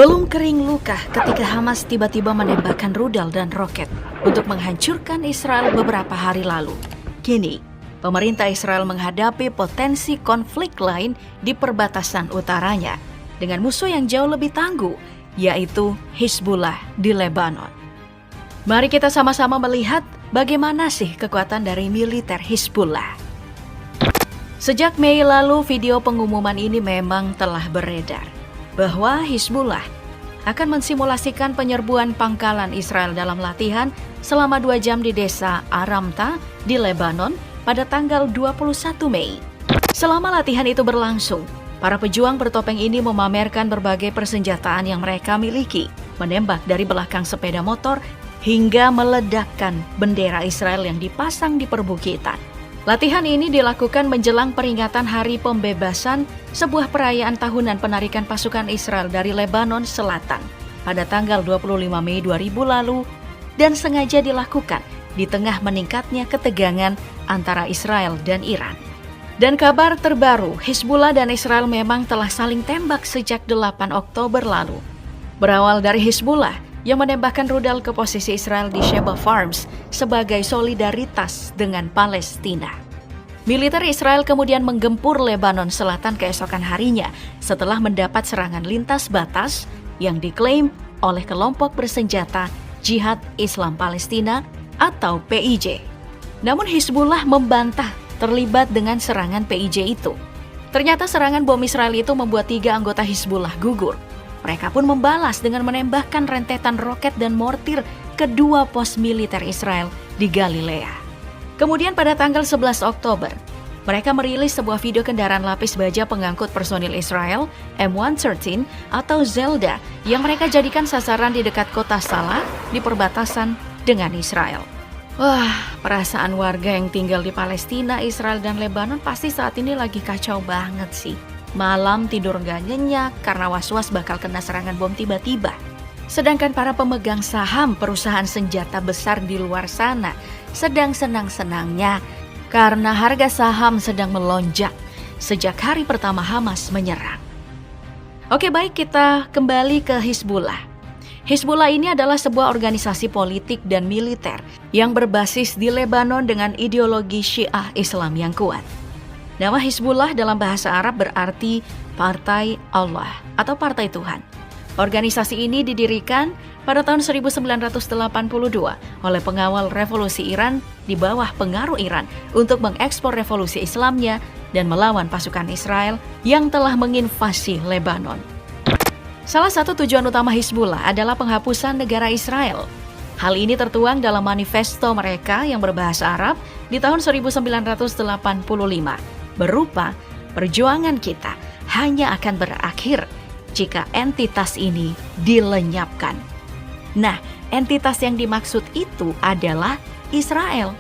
Belum kering luka ketika Hamas tiba-tiba menembakkan rudal dan roket untuk menghancurkan Israel beberapa hari lalu. Kini, pemerintah Israel menghadapi potensi konflik lain di perbatasan utaranya dengan musuh yang jauh lebih tangguh, yaitu Hizbullah di Lebanon. Mari kita sama-sama melihat bagaimana sih kekuatan dari militer Hizbullah. Sejak Mei lalu, video pengumuman ini memang telah beredar bahwa Hizbullah akan mensimulasikan penyerbuan pangkalan Israel dalam latihan selama 2 jam di desa Aramta di Lebanon pada tanggal 21 Mei. Selama latihan itu berlangsung, para pejuang bertopeng ini memamerkan berbagai persenjataan yang mereka miliki, menembak dari belakang sepeda motor hingga meledakkan bendera Israel yang dipasang di perbukitan. Latihan ini dilakukan menjelang peringatan Hari Pembebasan, sebuah perayaan tahunan penarikan pasukan Israel dari Lebanon Selatan pada tanggal 25 Mei 2000 lalu dan sengaja dilakukan di tengah meningkatnya ketegangan antara Israel dan Iran. Dan kabar terbaru, Hizbullah dan Israel memang telah saling tembak sejak 8 Oktober lalu. Berawal dari Hizbullah yang menembakkan rudal ke posisi Israel di Sheba Farms sebagai solidaritas dengan Palestina. Militer Israel kemudian menggempur Lebanon Selatan keesokan harinya setelah mendapat serangan lintas batas yang diklaim oleh kelompok bersenjata Jihad Islam Palestina atau PIJ. Namun Hizbullah membantah terlibat dengan serangan PIJ itu. Ternyata serangan bom Israel itu membuat 3 anggota Hizbullah gugur. Mereka pun membalas dengan menembakkan rentetan roket dan mortir ke 2 pos militer Israel di Galilea. Kemudian pada tanggal 11 Oktober, mereka merilis sebuah video kendaraan lapis baja pengangkut personil Israel M113 atau Zelda yang mereka jadikan sasaran di dekat kota Salah di perbatasan dengan Israel. Wah, perasaan warga yang tinggal di Palestina, Israel, dan Lebanon pasti saat ini lagi kacau banget sih. Malam tidur gak nyenyak karena was-was bakal kena serangan bom tiba-tiba. Sedangkan para pemegang saham perusahaan senjata besar di luar sana sedang senang-senangnya karena harga saham sedang melonjak sejak hari pertama Hamas menyerang. Oke, baik, kita kembali ke Hizbullah. Hizbullah ini adalah sebuah organisasi politik dan militer yang berbasis di Lebanon dengan ideologi Syiah Islam yang kuat. Nama Hizbullah dalam bahasa Arab berarti Partai Allah atau Partai Tuhan. Organisasi ini didirikan pada tahun 1982 oleh pengawal revolusi Iran di bawah pengaruh Iran untuk mengekspor revolusi Islamnya dan melawan pasukan Israel yang telah menginvasi Lebanon. Salah satu tujuan utama Hizbullah adalah penghapusan negara Israel. Hal ini tertuang dalam manifesto mereka yang berbahasa Arab di tahun 1985. Berupa perjuangan kita hanya akan berakhir jika entitas ini dilenyapkan. Nah, entitas yang dimaksud itu adalah Israel.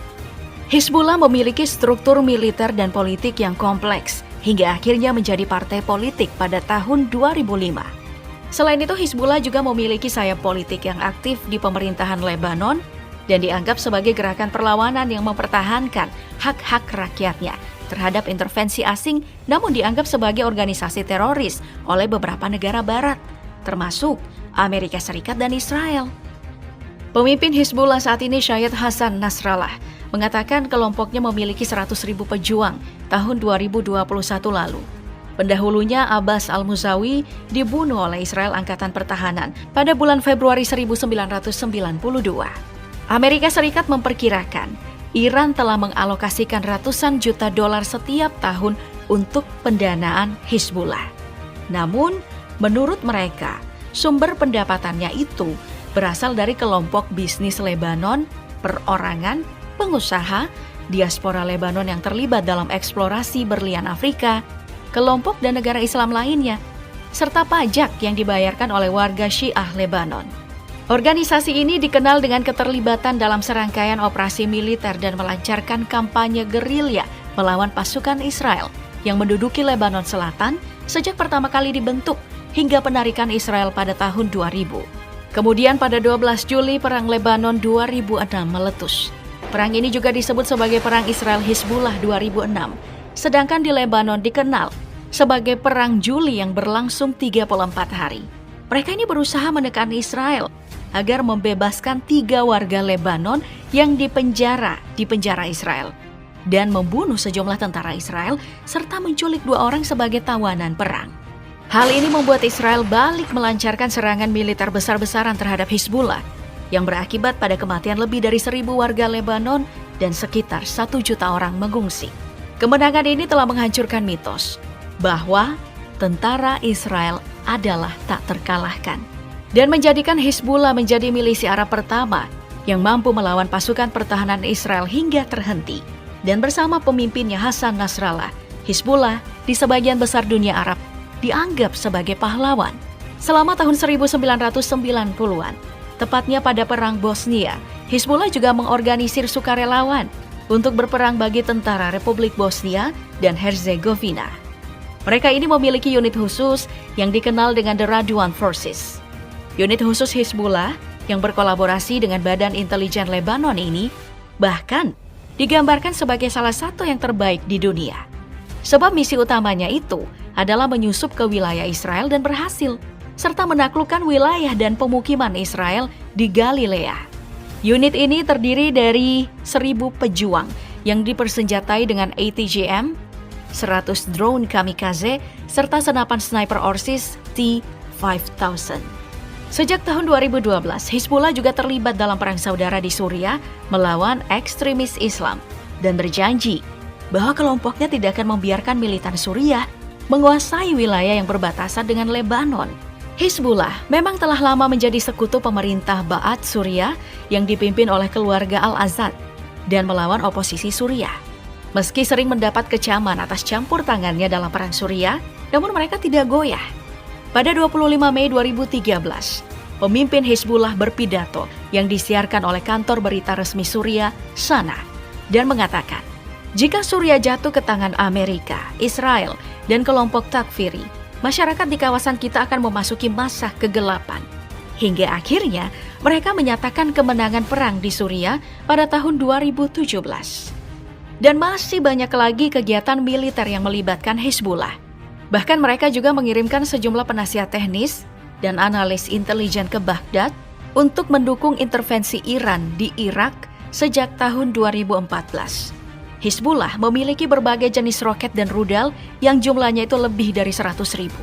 Hizbullah memiliki struktur militer dan politik yang kompleks hingga akhirnya menjadi partai politik pada tahun 2005. Selain itu, Hizbullah juga memiliki sayap politik yang aktif di pemerintahan Lebanon dan dianggap sebagai gerakan perlawanan yang mempertahankan hak-hak rakyatnya terhadap intervensi asing, namun dianggap sebagai organisasi teroris oleh beberapa negara barat, termasuk Amerika Serikat dan Israel. Pemimpin Hizbullah saat ini, Syed Hassan Nasrallah, mengatakan kelompoknya memiliki 100.000 pejuang tahun 2021 lalu. Pendahulunya Abbas Al-Musawi dibunuh oleh Israel Angkatan Pertahanan pada bulan Februari 1992. Amerika Serikat memperkirakan Iran telah mengalokasikan ratusan juta dolar setiap tahun untuk pendanaan Hizbullah. Namun, menurut mereka, sumber pendapatannya itu berasal dari kelompok bisnis Lebanon, perorangan, pengusaha, diaspora Lebanon yang terlibat dalam eksplorasi berlian Afrika, kelompok dan negara Islam lainnya, serta pajak yang dibayarkan oleh warga Syiah Lebanon. Organisasi ini dikenal dengan keterlibatan dalam serangkaian operasi militer dan melancarkan kampanye gerilya melawan pasukan Israel yang menduduki Lebanon Selatan sejak pertama kali dibentuk hingga penarikan Israel pada tahun 2000. Kemudian pada 12 Juli Perang Lebanon 2006 meletus. Perang ini juga disebut sebagai Perang Israel-Hizbullah 2006, sedangkan di Lebanon dikenal sebagai Perang Juli yang berlangsung 34 hari. Mereka ini berusaha menekan Israel agar membebaskan 3 warga Lebanon yang dipenjara Israel dan membunuh sejumlah tentara Israel serta menculik 2 orang sebagai tawanan perang. Hal ini membuat Israel balik melancarkan serangan militer besar-besaran terhadap Hizbullah yang berakibat pada kematian lebih dari 1.000 warga Lebanon dan sekitar 1 juta orang mengungsi. Kemenangan ini telah menghancurkan mitos bahwa tentara Israel adalah tak terkalahkan dan menjadikan Hizbullah menjadi milisi Arab pertama yang mampu melawan pasukan pertahanan Israel hingga terhenti. Dan bersama pemimpinnya Hasan Nasrallah, Hizbullah di sebagian besar dunia Arab dianggap sebagai pahlawan. Selama tahun 1990-an, tepatnya pada Perang Bosnia, Hizbullah juga mengorganisir sukarelawan untuk berperang bagi tentara Republik Bosnia dan Herzegovina. Mereka ini memiliki unit khusus yang dikenal dengan The Radwan Forces. Unit khusus Hizbullah yang berkolaborasi dengan Badan Intelijen Lebanon ini bahkan digambarkan sebagai salah satu yang terbaik di dunia. Sebab misi utamanya itu adalah menyusup ke wilayah Israel dan berhasil, serta menaklukkan wilayah dan pemukiman Israel di Galilea. Unit ini terdiri dari 1.000 pejuang yang dipersenjatai dengan ATGM, 100 drone kamikaze, serta senapan sniper Orsis T-5000. Sejak tahun 2012, Hizbullah juga terlibat dalam perang saudara di Suriah melawan ekstremis Islam dan berjanji bahwa kelompoknya tidak akan membiarkan militan Suriah menguasai wilayah yang berbatasan dengan Lebanon. Hizbullah memang telah lama menjadi sekutu pemerintah Ba'ath Suriah yang dipimpin oleh keluarga Al-Assad dan melawan oposisi Suriah. Meski sering mendapat kecaman atas campur tangannya dalam perang Suriah, namun mereka tidak goyah. Pada 25 Mei 2013, pemimpin Hizbullah berpidato yang disiarkan oleh kantor berita resmi Suriah, SANA, dan mengatakan, jika Suriah jatuh ke tangan Amerika, Israel, dan kelompok takfiri, masyarakat di kawasan kita akan memasuki masa kegelapan. Hingga akhirnya, mereka menyatakan kemenangan perang di Suriah pada tahun 2017. Dan masih banyak lagi kegiatan militer yang melibatkan Hizbullah. Bahkan mereka juga mengirimkan sejumlah penasihat teknis dan analis intelijen ke Baghdad untuk mendukung intervensi Iran di Irak sejak tahun 2014. Hizbullah memiliki berbagai jenis roket dan rudal yang jumlahnya itu lebih dari 100.000.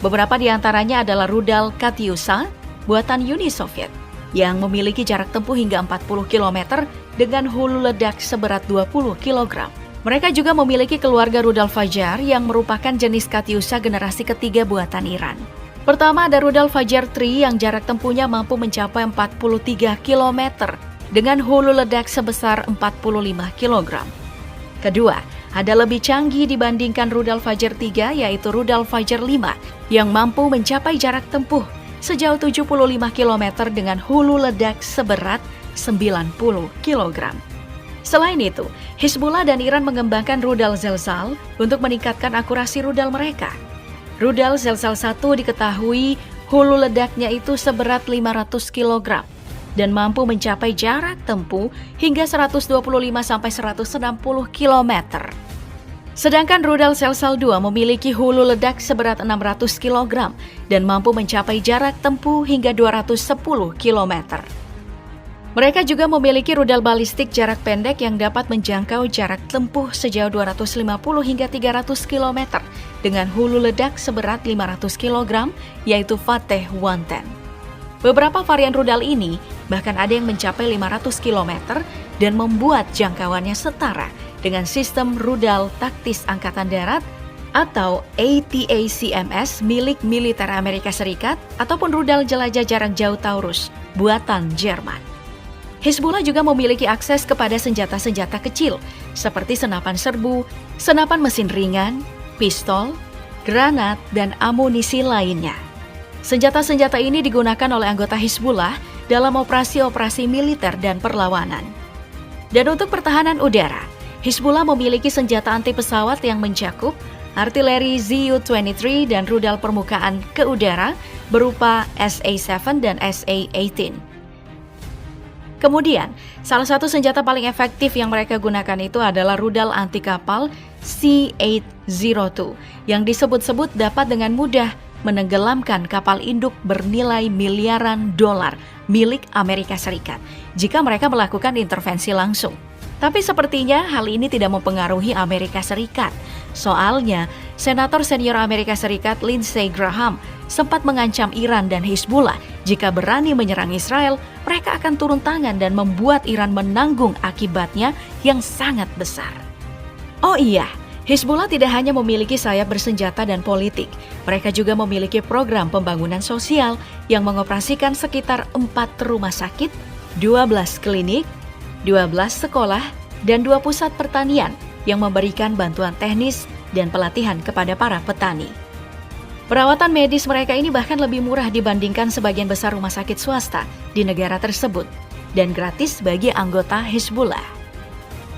Beberapa di antaranya adalah rudal Katyusha buatan Uni Soviet yang memiliki jarak tempuh hingga 40 km dengan hulu ledak seberat 20 kg. Mereka juga memiliki keluarga rudal Fajar yang merupakan jenis Katyusha generasi ketiga buatan Iran. Pertama ada rudal Fajar 3 yang jarak tempuhnya mampu mencapai 43 km dengan hulu ledak sebesar 45 kg. Kedua, ada lebih canggih dibandingkan rudal Fajar 3 yaitu rudal Fajar 5 yang mampu mencapai jarak tempuh sejauh 75 km dengan hulu ledak seberat 90 kg. Selain itu, Hizbullah dan Iran mengembangkan rudal Zelzal untuk meningkatkan akurasi rudal mereka. Rudal Zelzal 1 diketahui hulu ledaknya itu seberat 500 kg dan mampu mencapai jarak tempuh hingga 125-160 km. Sedangkan rudal Zelzal 2 memiliki hulu ledak seberat 600 kg dan mampu mencapai jarak tempuh hingga 210 km. Mereka juga memiliki rudal balistik jarak pendek yang dapat menjangkau jarak tempuh sejauh 250 hingga 300 km dengan hulu ledak seberat 500 kg yaitu Fateh 110. Beberapa varian rudal ini bahkan ada yang mencapai 500 km dan membuat jangkauannya setara dengan sistem rudal taktis Angkatan Darat atau ATACMS milik militer Amerika Serikat ataupun rudal jelajah jarak jauh Taurus buatan Jerman. Hizbullah juga memiliki akses kepada senjata-senjata kecil seperti senapan serbu, senapan mesin ringan, pistol, granat, dan amunisi lainnya. Senjata-senjata ini digunakan oleh anggota Hizbullah dalam operasi-operasi militer dan perlawanan. Dan untuk pertahanan udara, Hizbullah memiliki senjata anti pesawat yang mencakup artileri Zu-23 dan rudal permukaan ke udara berupa SA-7 dan SA-18. Kemudian, salah satu senjata paling efektif yang mereka gunakan itu adalah rudal anti kapal C-802 yang disebut-sebut dapat dengan mudah menenggelamkan kapal induk bernilai miliaran dolar milik Amerika Serikat jika mereka melakukan intervensi langsung. Tapi sepertinya hal ini tidak mempengaruhi Amerika Serikat. Soalnya, Senator senior Amerika Serikat Lindsey Graham sempat mengancam Iran dan Hizbullah jika berani menyerang Israel, mereka akan turun tangan dan membuat Iran menanggung akibatnya yang sangat besar. Oh iya, Hizbullah tidak hanya memiliki sayap bersenjata dan politik, mereka juga memiliki program pembangunan sosial yang mengoperasikan sekitar 4 rumah sakit, 12 klinik, 12 sekolah, dan 2 pusat pertanian yang memberikan bantuan teknis dan pelatihan kepada para petani. Perawatan medis mereka ini bahkan lebih murah dibandingkan sebagian besar rumah sakit swasta di negara tersebut dan gratis bagi anggota Hizbullah.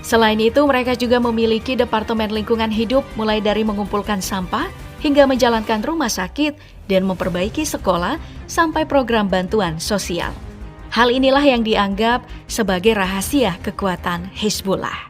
Selain itu, mereka juga memiliki departemen lingkungan hidup mulai dari mengumpulkan sampah hingga menjalankan rumah sakit dan memperbaiki sekolah sampai program bantuan sosial. Hal inilah yang dianggap sebagai rahasia kekuatan Hizbullah.